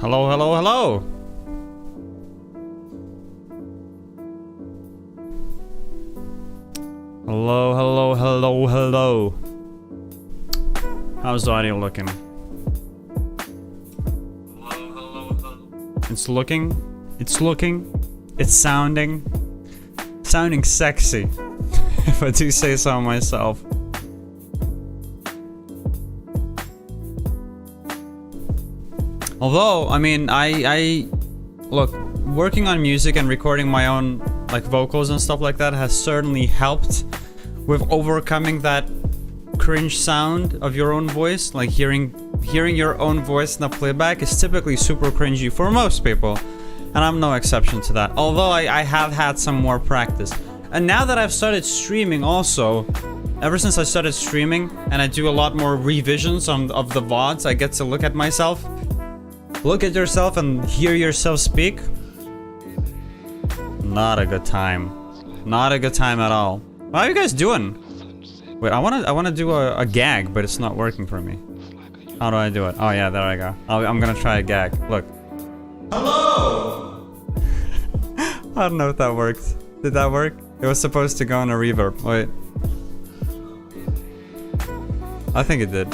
Hello, hello, hello. Hello, hello, hello, hello. How's the audio looking? Hello, hello, hello. It's looking. It's sounding sexy. If I do say so myself. Although, I mean, I look, working on music and recording my own like vocals and stuff like that has certainly helped with overcoming that cringe sound of your own voice. Like hearing your own voice in the playback is typically super cringy for most people, and I'm no exception to that. Although I have had some more practice, and now that I've started streaming also, ever since I started streaming and I do a lot more revisions of the VODs, I get to look at myself. Look at yourself and hear yourself speak. Not a good time. Not a good time at all. How are you guys doing? Wait, I wanna do a gag, but it's not working for me. How do I do it? Oh yeah, there I go. I'm gonna try a gag. Look. Hello! I don't know if that worked. Did that work? It was supposed to go on a reverb. Wait. I think it did.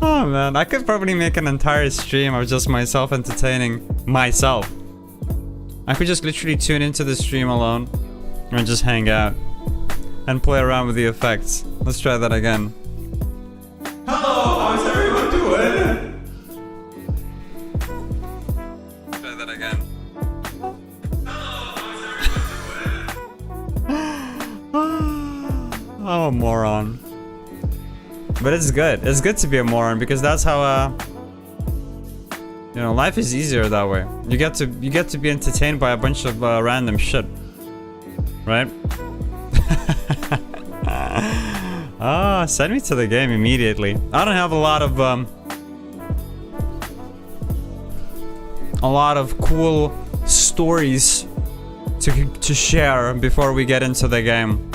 Oh man, I could probably make an entire stream of just myself entertaining myself. I could just literally tune into the stream alone and just hang out and play around with the effects. Let's try that again. Hello, how's everyone doing? Try that again. Hello, how's everyone doing? Oh, moron. But it's good. It's good to be a moron because that's how you know, life is easier that way. You get to be entertained by a bunch of random shit, right? Ah, send me to the game immediately. I don't have a lot of cool stories to share before we get into the game.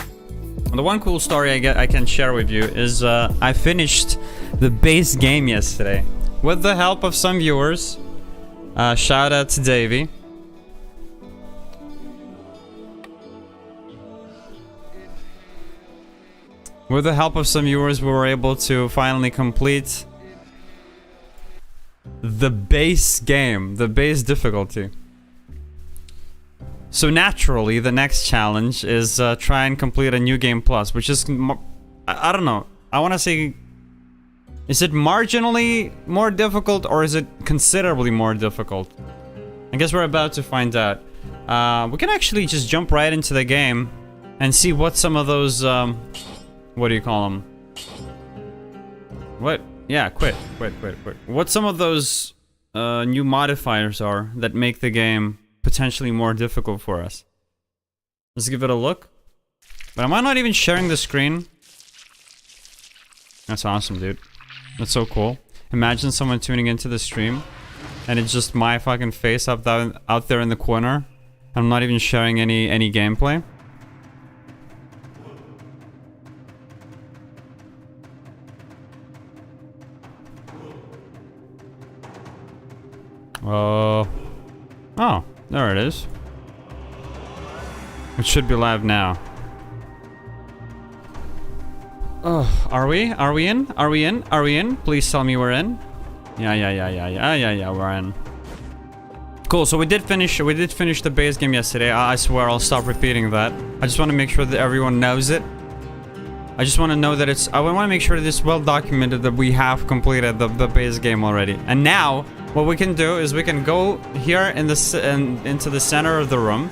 The one cool story I can share with you is I finished the base game yesterday with the help of some viewers. Shout out to Davey. With the help of some viewers, we were able to finally complete the base game, the base difficulty. So naturally, the next challenge is try and complete a new game plus, which is, I don't know, I want to say, is it marginally more difficult or is it considerably more difficult? I guess we're about to find out. We can actually just jump right into the game and see what some of those, what do you call them? What? Yeah, quit. What some of those new modifiers are that make the game potentially more difficult for us. Let's give it a look. But am I not even sharing the screen? That's awesome, dude. That's so cool. Imagine someone tuning into the stream and it's just my fucking face out there in the corner. I'm not even sharing any gameplay. Oh, there it is. It should be live now. Oh, are we in? Are we in? Please tell me we're in. Yeah, we're in. Cool, so we did finish the base game yesterday. I swear I'll stop repeating that. I just want to make sure that everyone knows it. I just want to know that I want to make sure that it's well documented that we have completed the base game already. And now, what we can do is we can go here into the center of the room,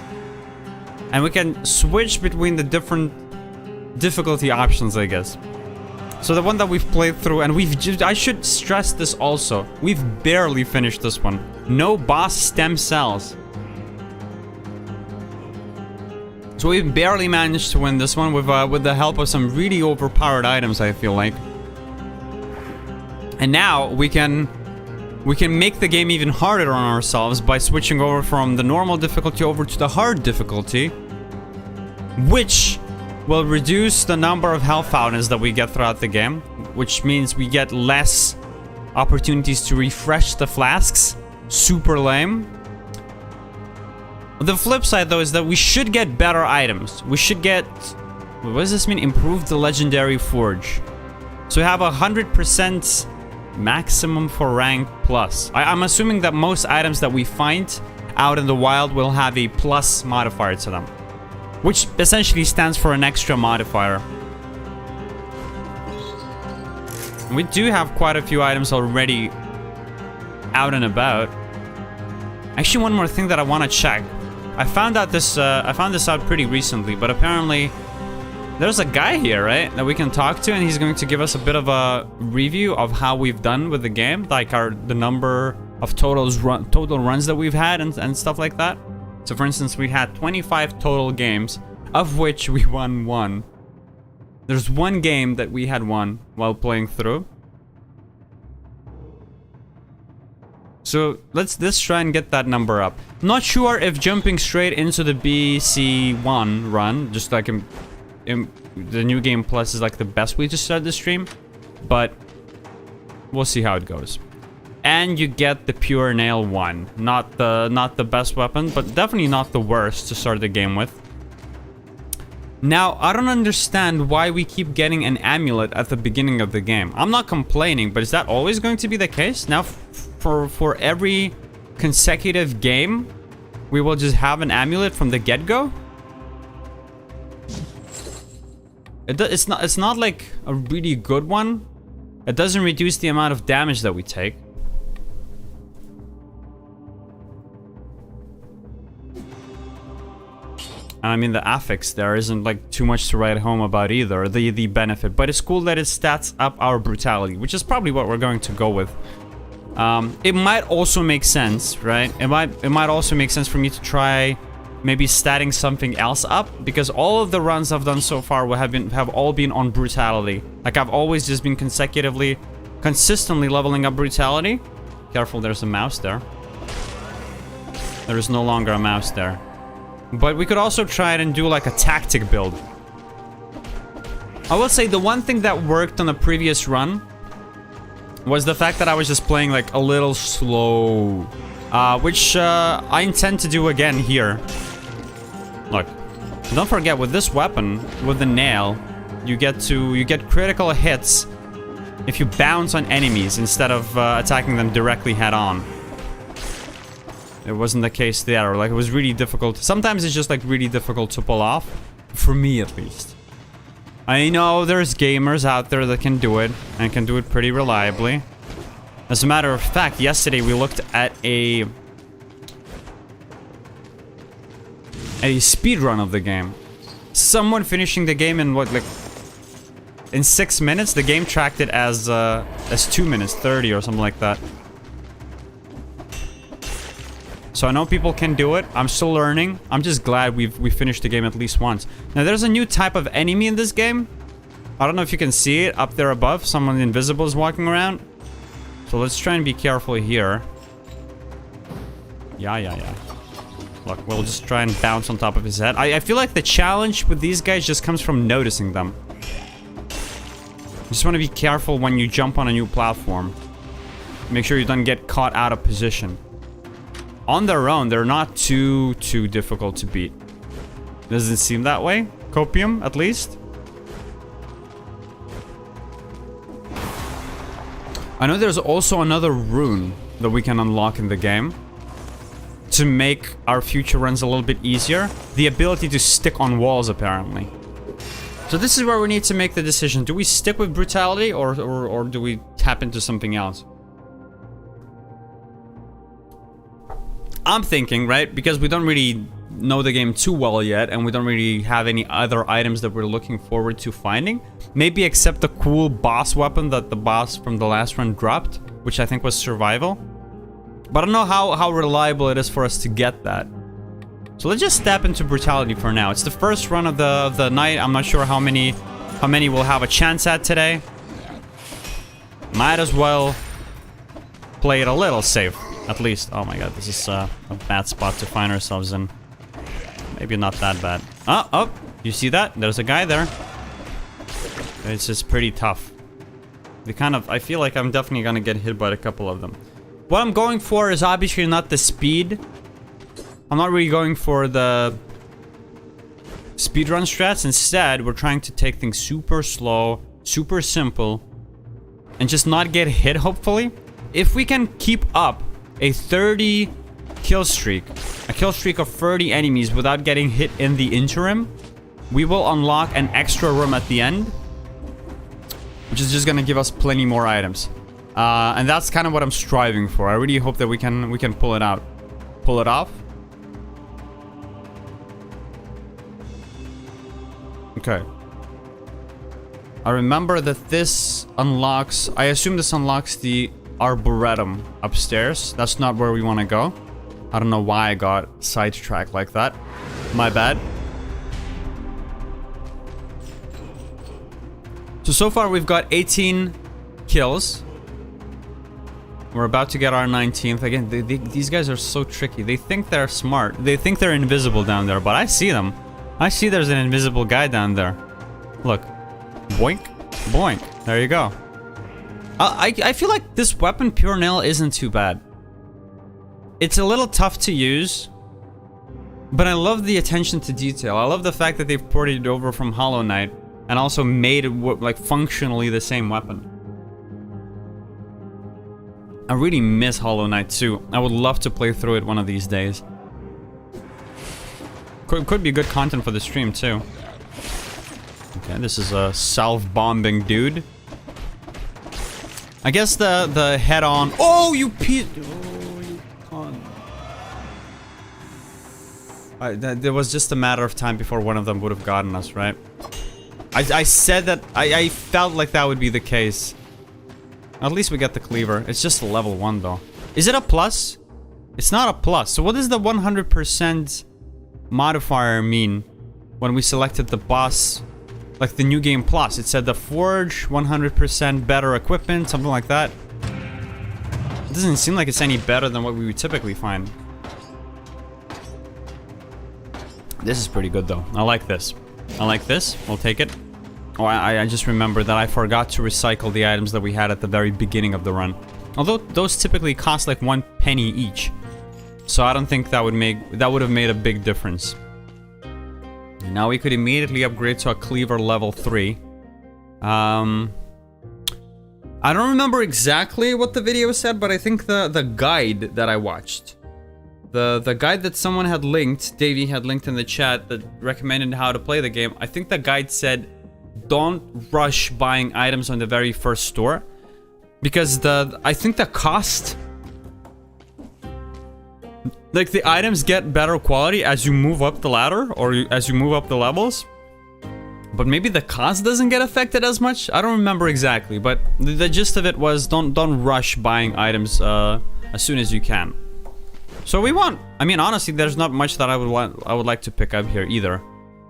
and we can switch between the different difficulty options, I guess. So the one that we've played through, and I should stress this also, we've barely finished this one. No boss stem cells. So we've barely managed to win this one with the help of some really overpowered items, I feel like. And now we can make the game even harder on ourselves by switching over from the normal difficulty over to the hard difficulty, which will reduce the number of health fountains that we get throughout the game, which means we get less opportunities to refresh the flasks. Super lame. The flip side, though, is that we should get better items. We should get... What does this mean? Improve the legendary forge. So we have 100% maximum for rank plus. I'm assuming that most items that we find out in the wild will have a plus modifier to them, which essentially stands for an extra modifier. We do have quite a few items already out and about. Actually, one more thing that I want to check. I found this out pretty recently, but apparently there's a guy here, right, that we can talk to, and he's going to give us a bit of a review of how we've done with the game, like the number of total runs that we've had and stuff like that. So, for instance, we had 25 total games, of which we won 1. There's one game that we had won while playing through. So let's try and get that number up. Not sure if jumping straight into the BC1 run, just like in the new game plus, is like the best way to start the stream, but we'll see how it goes. And you get the pure nail 1, not the best weapon, but definitely not the worst to start the game with. Now, I don't understand why we keep getting an amulet at the beginning of the game. I'm not complaining, but is that always going to be the case? Now, for every consecutive game, we will just have an amulet from the get-go? It's not like a really good one. It doesn't reduce the amount of damage that we take. I mean, the affix there isn't like too much to write home about either, the benefit. But it's cool that it stats up our brutality, which is probably what we're going to go with. It might also make sense, right? It might also make sense for me to try maybe statting something else up, because all of the runs I've done so far have all been on brutality. Like, I've always just been consistently leveling up brutality. Careful, there's a mouse there. There is no longer a mouse there. But we could also try it and do like a tactic build. I will say the one thing that worked on the previous run was the fact that I was just playing like a little slow, which I intend to do again here. Look, don't forget, with this weapon, with the nail, you get critical hits if you bounce on enemies instead of attacking them directly head on. It wasn't the case there. Like, it was really difficult. Sometimes it's just like really difficult to pull off, for me at least. I know there's gamers out there that can do it, and can do it pretty reliably. As a matter of fact, yesterday we looked at a speed run of the game. Someone finishing the game in what, like, in 6 minutes? The game tracked it as 2 minutes 30 or something like that. So I know people can do it. I'm still learning. I'm just glad we finished the game at least once. Now, there's a new type of enemy in this game. I don't know if you can see it up there above. Someone invisible is walking around. So let's try and be careful here. Yeah. Look, we'll just try and bounce on top of his head. I feel like the challenge with these guys just comes from noticing them. You just want to be careful when you jump on a new platform. Make sure you don't get caught out of position. On their own, they're not too difficult to beat. Doesn't seem that way. Copium, at least. I know there's also another rune that we can unlock in the game to make our future runs a little bit easier. The ability to stick on walls, apparently. So this is where we need to make the decision. Do we stick with brutality or do we tap into something else? I'm thinking, right, because we don't really know the game too well yet, and we don't really have any other items that we're looking forward to finding. Maybe except the cool boss weapon that the boss from the last run dropped, which I think was survival. But I don't know how reliable it is for us to get that. So let's just step into brutality for now. It's the first run of the night. I'm not sure how many we'll have a chance at today. Might as well play it a little safe. At least. Oh my god, this is a bad spot to find ourselves in. Maybe not that bad. Oh, you see that? There's a guy there. It's just pretty tough. They kind of... I feel like I'm definitely gonna get hit by a couple of them. What I'm going for is obviously not the speed. I'm not really going for the speedrun strats. Instead, we're trying to take things super slow, super simple, and just not get hit, hopefully. If we can keep up a 30 kill streak, a kill streak of 30 enemies without getting hit in the interim, we will unlock an extra room at the end, which is just gonna give us plenty more items. And that's kind of what I'm striving for. I really hope that we can pull it out. Pull it off. Okay. I remember that this unlocks... I assume this unlocks the Arboretum upstairs. That's not where we want to go. I don't know why I got sidetracked like that. My bad. So far we've got 18 kills. We're about to get our 19th. Again, these guys are so tricky. They think they're smart. They think they're invisible down there, but I see them. I see there's an invisible guy down there. Look. Boink. Boink. There you go. I feel like this weapon, Pure Nail, isn't too bad. It's a little tough to use, but I love the attention to detail. I love the fact that they've ported it over from Hollow Knight and also made it like functionally the same weapon. I really miss Hollow Knight too. I would love to play through it one of these days. Could be good content for the stream too. Okay, this is a self-bombing dude. I guess the head-on... Oh, you piece... Oh, you cunt. There was just a matter of time before one of them would have gotten us, right? I said that... I felt like that would be the case. At least we get the cleaver. It's just a level 1 though. Is it a plus? It's not a plus. So what does the 100% modifier mean when we selected the boss, like the new game plus? It said the forge, 100% better equipment, something like that. It doesn't seem like it's any better than what we would typically find. This is pretty good though. I like this. I like this. We'll take it. Oh, I just remembered that I forgot to recycle the items that we had at the very beginning of the run. Although those typically cost like 1 penny each. So I don't think that would have made a big difference. And now we could immediately upgrade to a cleaver level 3. I don't remember exactly what the video said, but I think the guide that I watched, the guide that someone had linked, Davey had linked in the chat, that recommended how to play the game, I think the guide said don't rush buying items on the very first store, because I think the cost, like the items get better quality as you move up the ladder or as you move up the levels, but maybe the cost doesn't get affected as much. I don't remember exactly, but the gist of it was don't rush buying items as soon as you can. So we want, I mean, honestly, there's not much that I would like to pick up here either.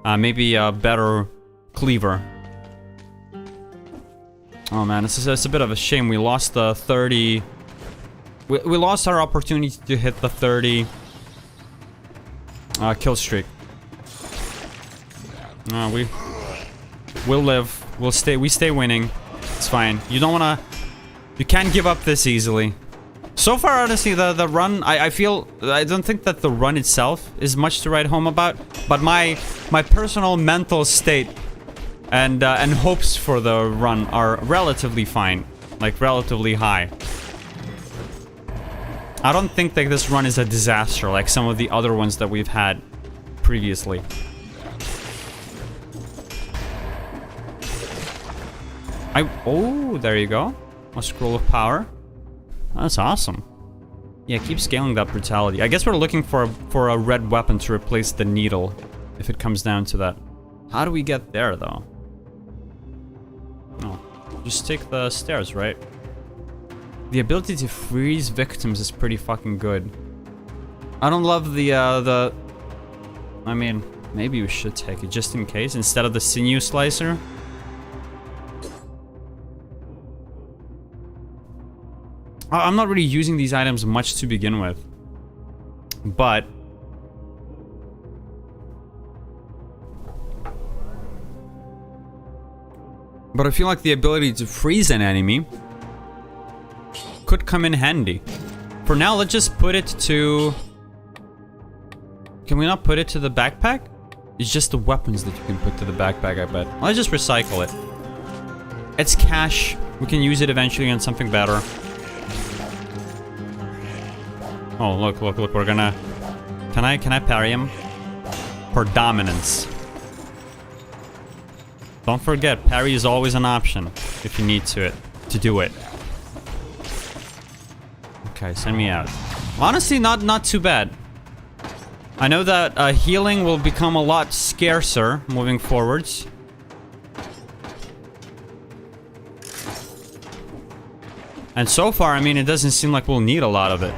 Maybe a better cleaver. Oh man, it's a bit of a shame. We lost the 30. We lost our opportunity to hit the 30 kill streak. We'll live. We stay winning. It's fine. You can't give up this easily. So far, honestly, the run, I don't think that the run itself is much to write home about, but my personal mental state and hopes for the run are relatively fine, like relatively high. I don't think that this run is a disaster like some of the other ones that we've had previously. Oh, there you go. A scroll of power. That's awesome. Yeah, keep scaling that brutality. I guess we're looking for a red weapon to replace the needle, if it comes down to that. How do we get there, though? Oh, just take the stairs, right? The ability to freeze victims is pretty fucking good. I don't love the... I mean, maybe we should take it just in case, instead of the sinew slicer. I'm not really using these items much to begin with, but But I feel like the ability to freeze an enemy could come in handy. For now, let's just put it to... Can we not put it to the backpack? It's just the weapons that you can put to the backpack, I bet. Let's just recycle it. It's cash. We can use it eventually on something better. Oh, look, look, look. We're gonna... Can I parry him? For dominance. Don't forget, parry is always an option if you need to do it. Okay, send me out. Honestly, not too bad. I know that healing will become a lot scarcer moving forwards. And so far, I mean, it doesn't seem like we'll need a lot of it.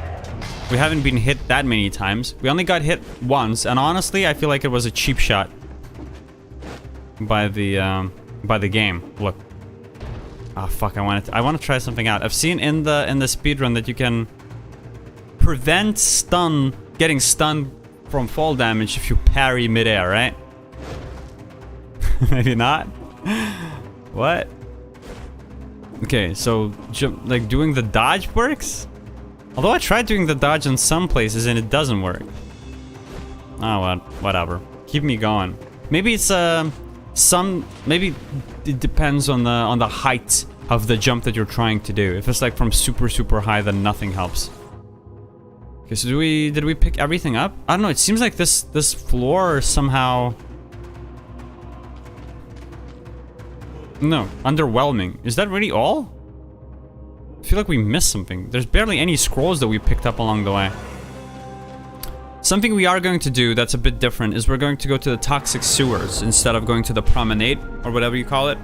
We haven't been hit that many times. We only got hit once, and honestly, I feel like it was a cheap shot by the game. Look. Ah, fuck! I want to try something out. I've seen in the speedrun that you can prevent getting stunned from fall damage if you parry midair, right? Maybe not. What? Okay, so like doing the dodge works. Although I tried doing the dodge in some places and it doesn't work. Oh, well, whatever. Keep me going. Maybe it's maybe it depends on the height of the jump that you're trying to do. If it's like from super high, then nothing helps. Okay, so did we pick everything up? I don't know. It seems like this floor somehow... No, underwhelming. Is that really all? I feel like we missed something. There's barely any scrolls that we picked up along the way. Something we are going to do that's a bit different is we're going to go to the toxic sewers instead of going to the promenade, or whatever you call it.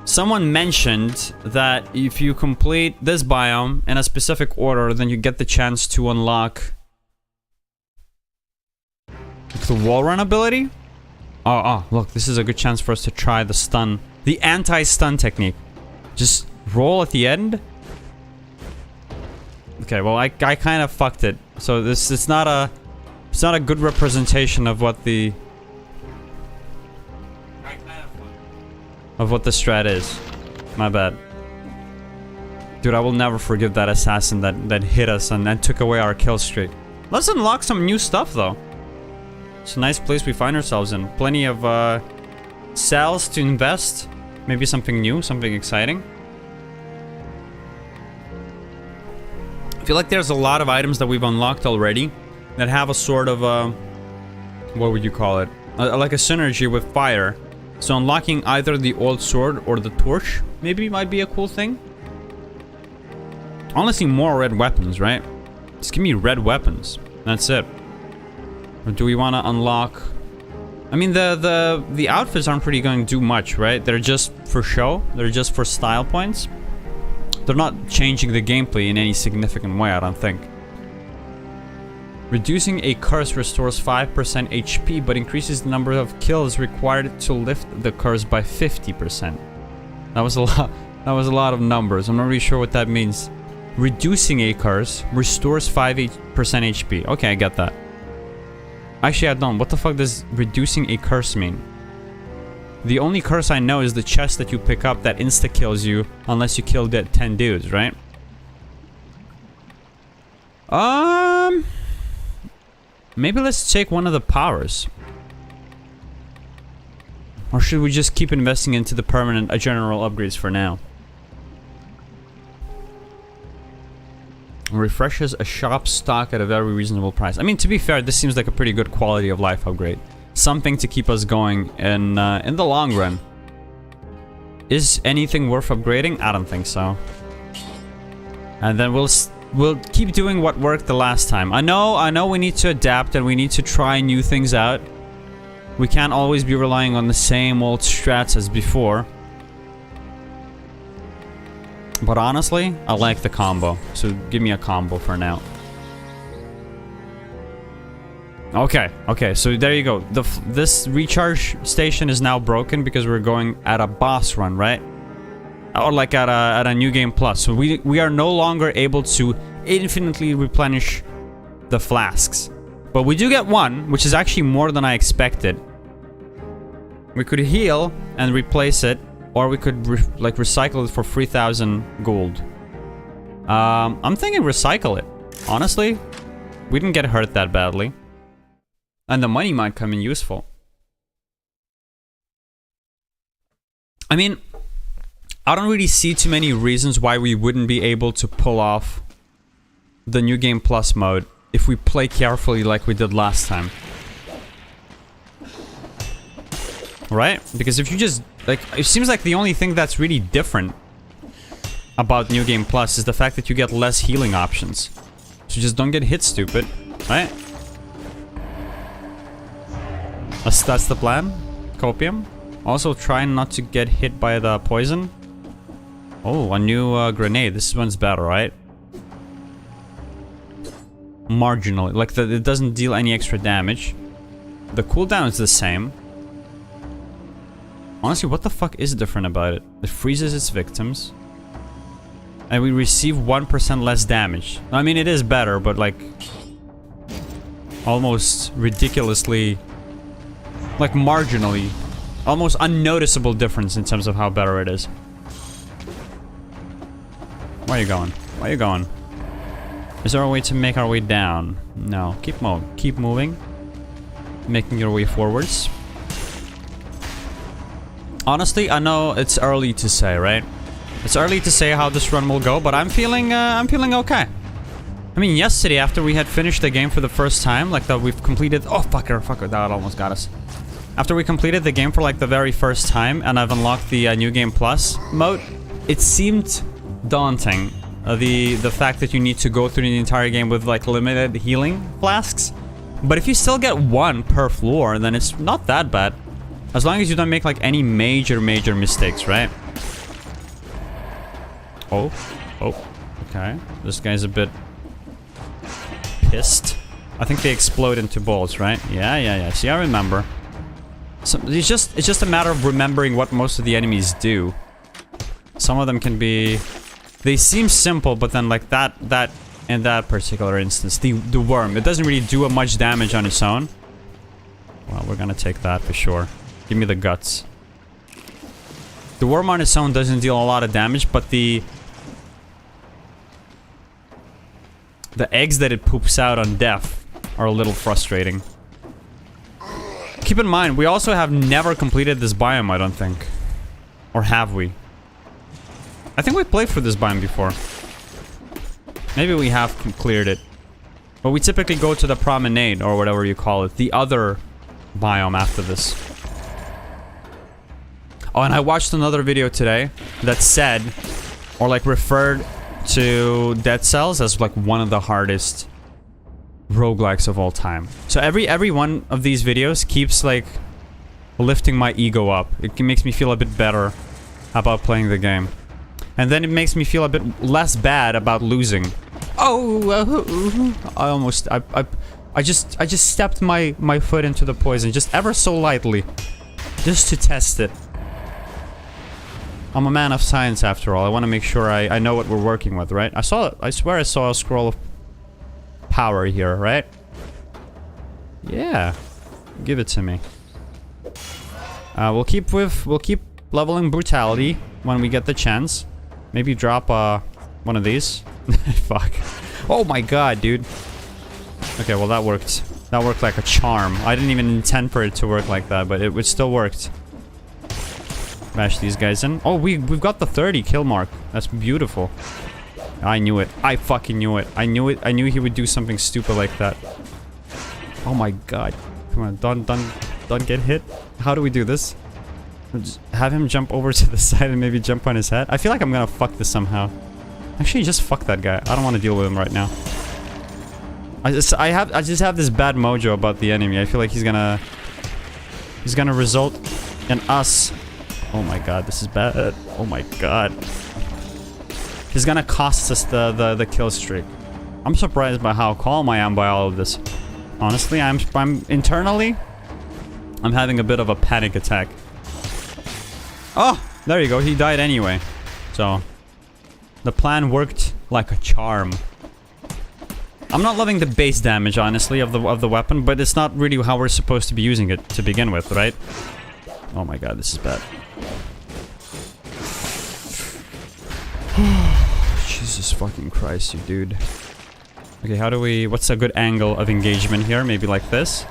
Someone mentioned that if you complete this biome in a specific order, then you get the chance to unlock the wall run ability. Oh, look, this is a good chance for us to try the stun. The anti-stun technique. Just roll at the end. Okay, well, I kind of fucked it. So it's not a good representation of what the strat is. My bad. Dude, I will never forgive that assassin that hit us and took away our kill streak. Let's unlock some new stuff though. It's a nice place we find ourselves in. Plenty of cells to invest. Maybe something new, something exciting. I feel like there's a lot of items that we've unlocked already that have a sort of what would you call it? Like a synergy with fire. So unlocking either the old sword or the torch maybe might be a cool thing. Honestly, more red weapons, right? Just give me red weapons. That's it. Or do we want to unlock... I mean, the outfits aren't really going to do much, right? They're just for show. They're just for style points. They're not changing the gameplay in any significant way, I don't think. Reducing a curse restores 5% HP, but increases the number of kills required to lift the curse by 50%. That was a lot. That was a lot of numbers. I'm not really sure what that means. Reducing a curse restores 5% HP. Okay, I get that. Actually, I don't. What the fuck does reducing a curse mean? The only curse I know is the chest that you pick up that insta-kills you unless you kill that 10 dudes, right? Maybe let's take one of the powers. Or should we just keep investing into the permanent general upgrades for now? Refreshes a shop stock at a very reasonable price. I mean, to be fair, this seems like a pretty good quality of life upgrade. Something to keep us going in the long run. Is anything worth upgrading? I don't think so. And then we'll keep doing what worked the last time. I know we need to adapt and we need to try new things out. We can't always be relying on the same old strats as before. But honestly, I like the combo. So give me a combo for now. Okay, so there you go. This recharge station is now broken because we're going at a boss run, right? Or like at a new game plus. So we are no longer able to infinitely replenish the flasks. But we do get one, which is actually more than I expected. We could heal and replace it Or we could like recycle it for 3,000 gold. I'm thinking recycle it. Honestly, we didn't get hurt that badly. And the money might come in useful. I mean, I don't really see too many reasons why we wouldn't be able to pull off the New Game Plus mode if we play carefully like we did last time. Right? Because if you just, like, it seems like the only thing that's really different about New Game Plus is the fact that you get less healing options. So just don't get hit, stupid. Right? That's the plan. Copium. Also try not to get hit by the poison. Oh, a new grenade. This one's better, right? Marginally. Like, it doesn't deal any extra damage. The cooldown is the same. Honestly, what the fuck is different about it? It freezes its victims. And we receive 1% less damage. I mean, it is better, but like... almost ridiculously... like, marginally. Almost unnoticeable difference in terms of how better it is. Where are you going? Where are you going? Is there a way to make our way down? No. Keep moving. Keep moving. Making your way forwards. Honestly, I know it's early to say, right? It's early to say how this run will go, but I'm feeling okay. I mean, yesterday after we had finished the game for the first time, like that we've completed... oh, fucker, that almost got us. After we completed the game for like the very first time, and I've unlocked the New Game Plus mode, it seemed daunting. The fact that you need to go through the entire game with like limited healing flasks. But if you still get one per floor, then it's not that bad. As long as you don't make like any major mistakes, right? Oh, okay. This guy's a bit pissed. I think they explode into balls, right? Yeah. See, I remember. So it's just a matter of remembering what most of the enemies do. Some of them can be... they seem simple, but then like that in that particular instance, the worm, it doesn't really do much damage on its own. Well, we're gonna take that for sure. Give me the guts. The worm on its own doesn't deal a lot of damage, but the eggs that it poops out on death are a little frustrating. Keep in mind, we also have never completed this biome, I don't think. Or have we? I think we played for this biome before. Maybe we have cleared it. But we typically go to the promenade, or whatever you call it. The other biome after this. Oh, and I watched another video today that said, or like referred to Dead Cells as like one of the hardest roguelikes of all time. So every one of these videos keeps like lifting my ego up. It makes me feel a bit better about playing the game. And then it makes me feel a bit less bad about losing. Oh, I just stepped my foot into the poison just ever so lightly. Just to test it. I'm a man of science after all. I want to make sure I know what we're working with, right? I swear I saw a scroll of power here, right? Yeah. Give it to me. We'll keep leveling brutality when we get the chance. Maybe drop one of these. Fuck. Oh my god, dude. Okay, well that worked. That worked like a charm. I didn't even intend for it to work like that, but it still worked. Bash these guys in. Oh, we've got the 30 kill mark. That's beautiful. I knew it. I fucking knew it. I knew it. I knew he would do something stupid like that. Oh my god. Come on, don't get hit. How do we do this? Just have him jump over to the side and maybe jump on his head. I feel like I'm gonna fuck this somehow. Actually, just fuck that guy. I don't want to deal with him right now. I just have this bad mojo about the enemy. I feel like he's gonna result in us. Oh my god, this is bad. Oh my god. He's gonna cost us the kill streak. I'm surprised by how calm I am by all of this. Honestly, I'm internally, I'm having a bit of a panic attack. Oh, there you go. He died anyway. So, the plan worked like a charm. I'm not loving the base damage, honestly, of the weapon, but it's not really how we're supposed to be using it to begin with, right? Oh my god, this is bad. Jesus fucking Christ, you dude. Okay, how do we... What's a good angle of engagement here? Maybe like this?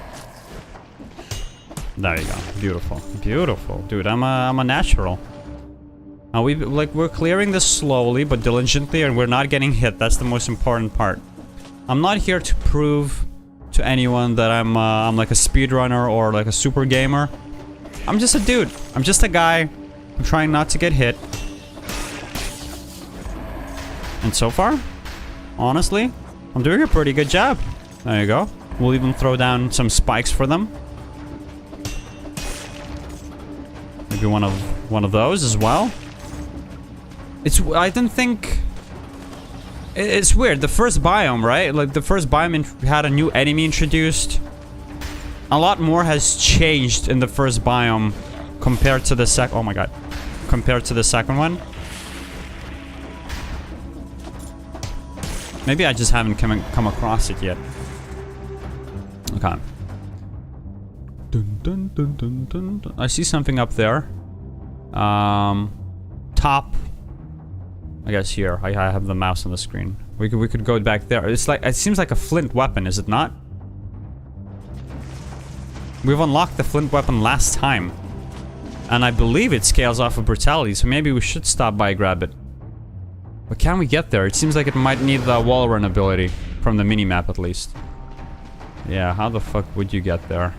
There you go. Beautiful. Beautiful. Dude, I'm a natural. We're clearing this slowly but diligently, and we're not getting hit. That's the most important part. I'm not here to prove to anyone that I'm like a speedrunner or like a super gamer. I'm just a dude. I'm just a guy. I'm trying not to get hit. And so far, honestly, I'm doing a pretty good job. There you go. We'll even throw down some spikes for them. Maybe one of those as well. I didn't think... It's weird. The first biome, right? Like, the first biome had a new enemy introduced. A lot more has changed in the first biome compared to the second... Oh my god. Compared to the second one. Maybe I just haven't come across it yet. Okay. Dun, dun, dun, dun, dun, dun. I see something up there. Top... I guess here. I have the mouse on the screen. We could go back there. It's like, it seems like a flint weapon, is it not? We've unlocked the flint weapon last time. And I believe it scales off of brutality, so maybe we should stop by and grab it. But can we get there? It seems like it might need the wall run ability. From the minimap at least. Yeah, how the fuck would you get there?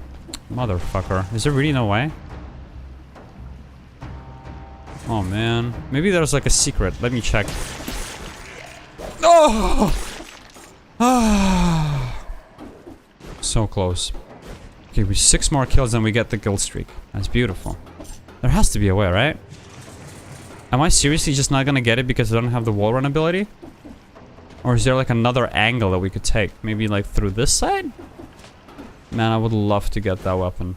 Motherfucker. Is there really no way? Oh man. Maybe there's like a secret. Let me check. Oh! Ah! So close. Okay, with 6 more kills and we get the kill streak. That's beautiful. There has to be a way, right? Am I seriously just not gonna get it because I don't have the wall run ability? Or is there like another angle that we could take? Maybe like through this side? Man, I would love to get that weapon.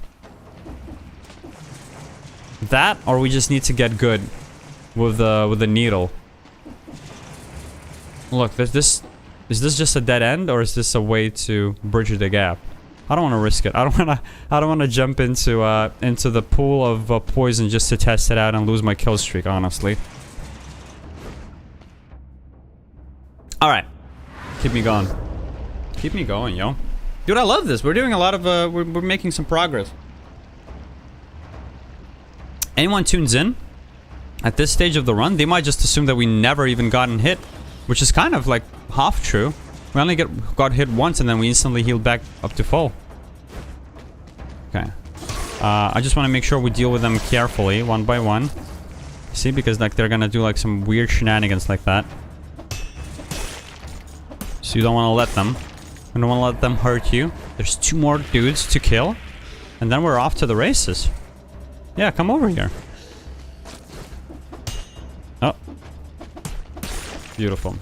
That, or we just need to get good with the needle. Look, is this just a dead end, or is this a way to bridge the gap? I don't want to risk it. I don't want to jump into the pool of poison just to test it out and lose my kill streak, honestly. All right, keep me going. Keep me going, yo. Dude, I love this. We're doing a lot of we're making some progress. Anyone tunes in at this stage of the run, they might just assume that we never even gotten hit, which is kind of like half true. We only got hit once and then we instantly healed back up to full. Okay. I just want to make sure we deal with them carefully, one by one. See, because like they're gonna do like some weird shenanigans like that. So you don't want to let them. You don't want to let them hurt you. There's 2 more dudes to kill. And then we're off to the races. Yeah, come over here. Oh. Beautiful.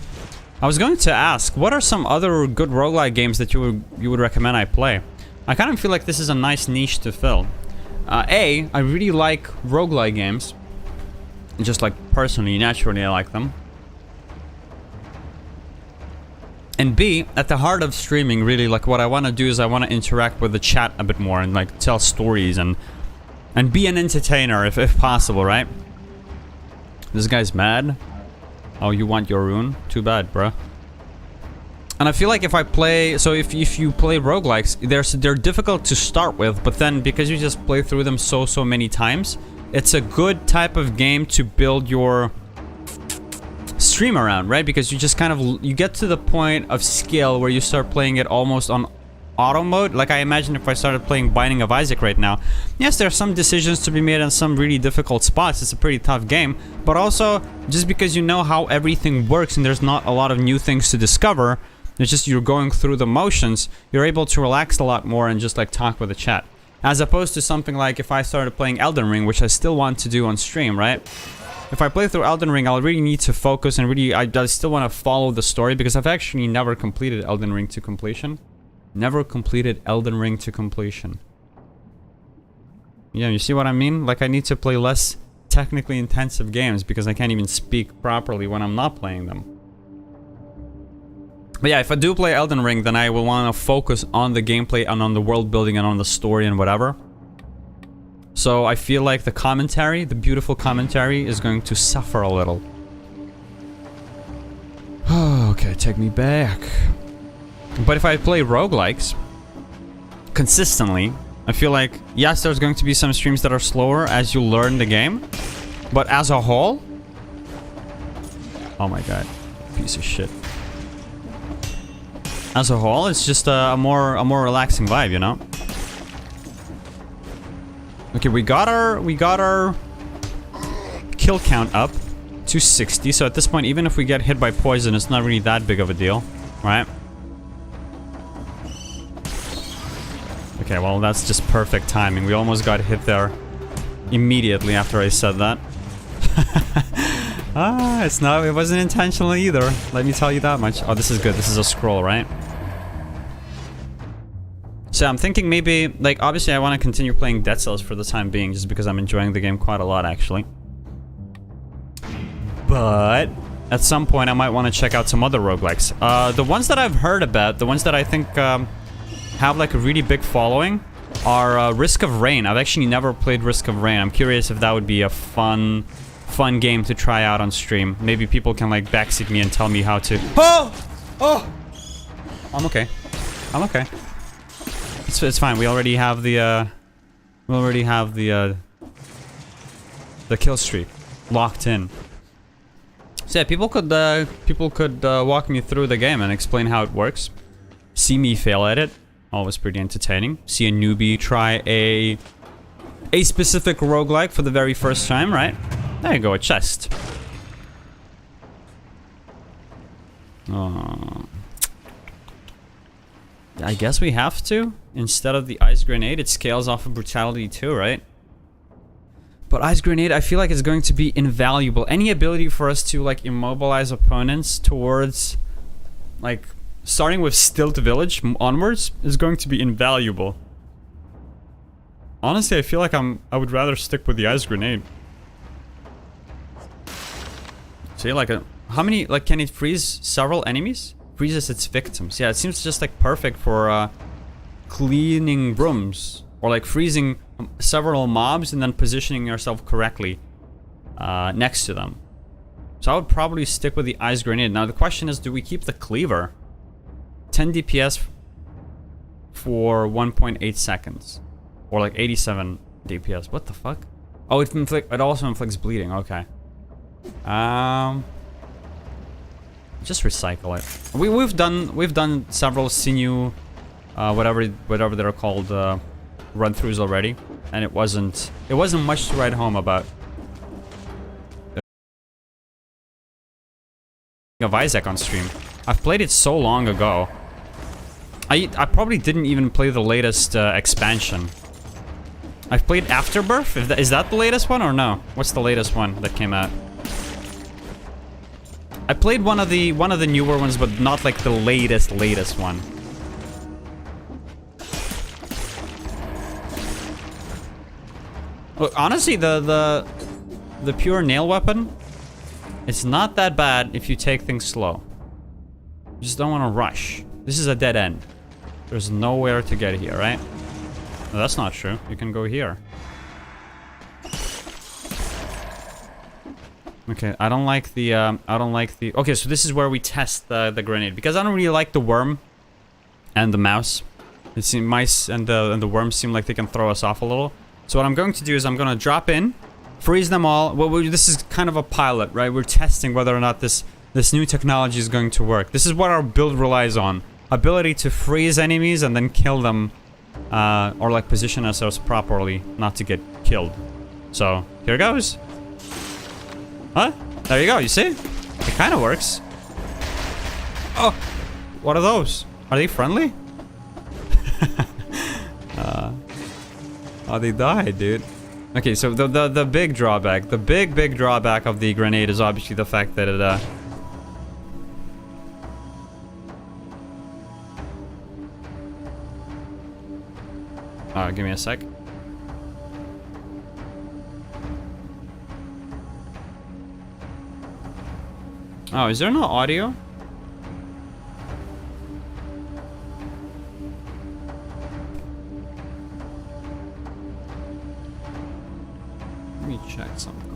I was going to ask, what are some other good roguelike games that you would recommend I play? I kind of feel like this is a nice niche to fill. I really like roguelike games. Just like personally, naturally I like them. And B, at the heart of streaming, really, like what I want to do is I want to interact with the chat a bit more and like tell stories and be an entertainer if possible, right? This guy's mad. Oh, you want your rune? Too bad, bruh. And I feel like if I play... So if you play roguelikes, they're difficult to start with, but then because you just play through them so many times, it's a good type of game to build your stream around, right? Because you just kind of... You get to the point of skill where you start playing it almost on auto mode. Like I imagine if I started playing Binding of Isaac right now, yes, there are some decisions to be made on some really difficult spots. It's a pretty tough game, but also just because you know how everything works and there's not a lot of new things to discover, it's just you're going through the motions, you're able to relax a lot more and just like talk with the chat, as opposed to something like if I started playing Elden Ring, which I still want to do on stream, right? If I play through Elden Ring, I'll really need to focus and really I still want to follow the story, because I've actually never completed Elden Ring to completion. Never completed Elden Ring to completion. Yeah, you see what I mean? Like, I need to play less technically intensive games because I can't even speak properly when I'm not playing them. But yeah, if I do play Elden Ring, then I will want to focus on the gameplay and on the world building and on the story and whatever. So I feel like the commentary, the beautiful commentary, is going to suffer a little. Okay, take me back. But if I play roguelikes consistently, I feel like, yes, there's going to be some streams that are slower as you learn the game. But as a whole... Oh my god. Piece of shit. As a whole, it's just a more relaxing vibe, you know? Okay, we got our kill count up to 60. So at this point, even if we get hit by poison, it's not really that big of a deal, right? Okay, well, that's just perfect timing. We almost got hit there immediately after I said that. It wasn't intentional either. Let me tell you that much. Oh, this is good. This is a scroll, right? So I'm thinking maybe, like, obviously I want to continue playing Dead Cells for the time being, just because I'm enjoying the game quite a lot, actually. But at some point I might want to check out some other roguelikes. The ones that I've heard about, the ones that I think have like a really big following, are Risk of Rain. I've actually never played Risk of Rain. I'm curious if that would be a fun game to try out on stream. Maybe people can like backseat me and tell me how to... Oh! I'm okay. I'm okay. It's fine. We already have the kill streak locked in. So yeah, people could walk me through the game and explain how it works. See me fail at it. Always pretty entertaining. See a newbie try a specific roguelike for the very first time, right? There you go, a chest. I guess we have to. Instead of the ice grenade, it scales off of brutality too, right? But ice grenade, I feel like it's going to be invaluable. Any ability for us to like immobilize opponents towards, like, starting with Stilt Village onwards is going to be invaluable. Honestly, I feel like I would rather stick with the ice grenade. See, like, how many, like, can it freeze several enemies? Freezes its victims. Yeah, it seems just like perfect for cleaning rooms, or like freezing several mobs and then positioning yourself correctly next to them. So I would probably stick with the ice grenade. Now the question is, do we keep the cleaver? 10 DPS for 1.8 seconds, or like 87 DPS. What the fuck? Oh, it also inflicts bleeding. Okay. Just recycle it. We've done several sinew, whatever they're called, run-throughs already, and it wasn't much to write home about. Of Isaac on stream. I've played it so long ago. I probably didn't even play the latest expansion. I've played Afterbirth. Is that the latest one or no? What's the latest one that came out? I played one of the newer ones, but not like the latest one. Look, honestly, the pure nail weapon, it's not that bad if you take things slow. You just don't want to rush. This is a dead end. There's nowhere to get here, right? No, that's not true. You can go here. Okay, I don't like the, okay, so this is where we test the grenade, because I don't really like the worm and the mouse. It seems mice and the worms seem like they can throw us off a little. So what I'm going to do is I'm going to drop in, freeze them all. Well, this is kind of a pilot, right? We're testing whether or not this new technology is going to work. This is what our build relies on. Ability to freeze enemies and then kill them, or like position ourselves properly not to get killed. So, here goes. Huh? There you go, you see? It kind of works. Oh! What are those? Are they friendly? Oh, they died, dude. Okay, so the big drawback, the big drawback of the grenade is obviously the fact that it, give me a sec. Oh, is there no audio? Let me check something.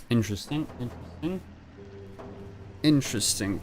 Interesting. Interesting.